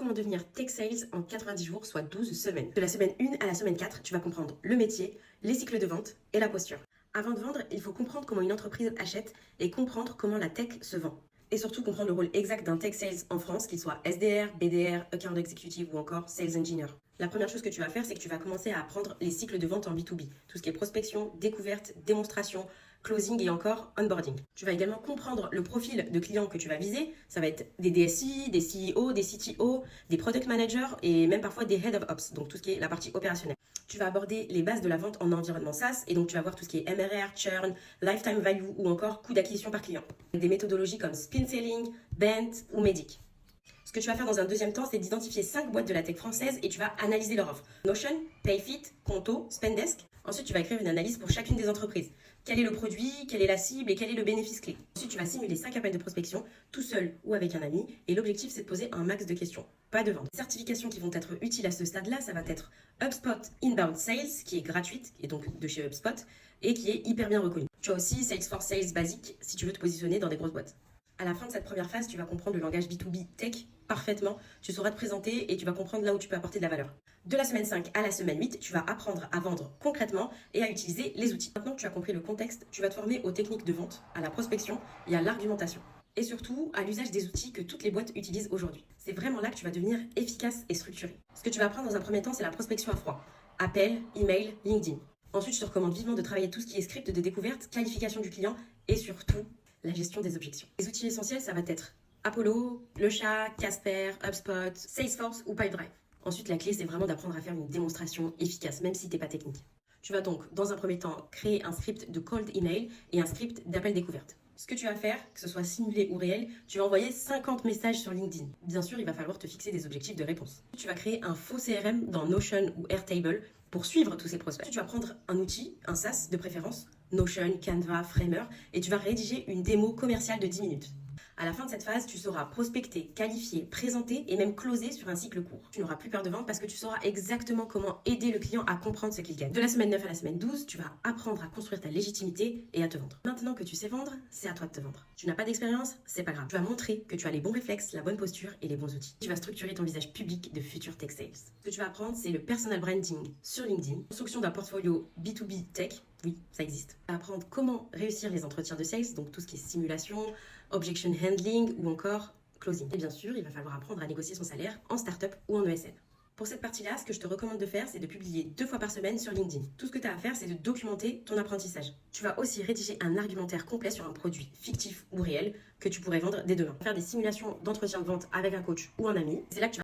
comment devenir tech sales en 90 jours, soit 12 semaines. De la semaine 1 à la semaine 4, tu vas comprendre le métier, les cycles de vente et la posture. Avant de vendre, il faut comprendre comment une entreprise achète et comprendre comment la tech se vend. Et surtout comprendre le rôle exact d'un tech sales en France, qu'il soit SDR, BDR, Account Executive ou encore Sales Engineer. La première chose que tu vas faire, c'est que tu vas commencer à apprendre les cycles de vente en B2B. Tout ce qui est prospection, découverte, démonstration, closing et encore onboarding. Tu vas également comprendre le profil de clients que tu vas viser. Ça va être des DSI, des CEO, des CTO, des product managers et même parfois des head of ops, donc tout ce qui est la partie opérationnelle. Tu vas aborder les bases de la vente en environnement SaaS et donc tu vas voir tout ce qui est MRR, churn, lifetime value ou encore coût d'acquisition par client. Avec des méthodologies comme spin selling, Bent ou Medic. Ce que tu vas faire dans un deuxième temps, c'est d'identifier 5 boîtes de la tech française et tu vas analyser leur offre. Notion, Payfit, Conto, Spendesk. Ensuite, tu vas écrire une analyse pour chacune des entreprises. Quel est le produit, quelle est la cible et quel est le bénéfice clé. Ensuite, tu vas simuler 5 appels de prospection, tout seul ou avec un ami. Et l'objectif, c'est de poser un max de questions, pas de vente. Les certifications qui vont être utiles à ce stade-là, ça va être HubSpot Inbound Sales, qui est gratuite, et donc de chez HubSpot, et qui est hyper bien reconnue. Tu as aussi Salesforce Sales Basic, si tu veux te positionner dans des grosses boîtes. À la fin de cette première phase, tu vas comprendre le langage B2B tech parfaitement, tu sauras te présenter et tu vas comprendre là où tu peux apporter de la valeur. De la semaine 5 à la semaine 8, tu vas apprendre à vendre concrètement et à utiliser les outils. Maintenant que tu as compris le contexte, tu vas te former aux techniques de vente, à la prospection et à l'argumentation. Et surtout à l'usage des outils que toutes les boîtes utilisent aujourd'hui. C'est vraiment là que tu vas devenir efficace et structuré. Ce que tu vas apprendre dans un premier temps, c'est la prospection à froid. Appel, email, LinkedIn. Ensuite, je te recommande vivement de travailler tout ce qui est script de découverte, qualification du client et surtout la gestion des objections. Les outils essentiels, ça va être Apollo, Le Chat, Casper, HubSpot, Salesforce ou Pipedrive. Ensuite, la clé, c'est vraiment d'apprendre à faire une démonstration efficace, même si tu n'es pas technique. Tu vas donc, dans un premier temps, créer un script de cold email et un script d'appel découverte. Ce que tu vas faire, que ce soit simulé ou réel, tu vas envoyer 50 messages sur LinkedIn. Bien sûr, il va falloir te fixer des objectifs de réponse. Tu vas créer un faux CRM dans Notion ou Airtable pour suivre tous ces prospects. Tu vas prendre un outil, un SaaS de préférence, Notion, Canva, Framer, et tu vas rédiger une démo commerciale de 10 minutes. À la fin de cette phase, tu sauras prospecter, qualifier, présenter et même closer sur un cycle court. Tu n'auras plus peur de vendre parce que tu sauras exactement comment aider le client à comprendre ce qu'il gagne. De la semaine 9 à la semaine 12, tu vas apprendre à construire ta légitimité et à te vendre. Maintenant que tu sais vendre, c'est à toi de te vendre. Tu n'as pas d'expérience, c'est pas grave. Tu vas montrer que tu as les bons réflexes, la bonne posture et les bons outils. Tu vas structurer ton visage public de futur tech sales. Ce que tu vas apprendre, c'est le personal branding sur LinkedIn, construction d'un portfolio B2B tech. Oui, ça existe. Tu vas apprendre comment réussir les entretiens de sales, donc tout ce qui est simulation, objection handling ou encore closing. Et bien sûr, il va falloir apprendre à négocier son salaire en startup ou en ESN. Pour cette partie-là, ce que je te recommande de faire, c'est de publier 2 fois par semaine sur LinkedIn. Tout ce que tu as à faire, c'est de documenter ton apprentissage. Tu vas aussi rédiger un argumentaire complet sur un produit fictif ou réel que tu pourrais vendre dès demain. Faire des simulations d'entretien de vente avec un coach ou un ami. C'est là que tu vas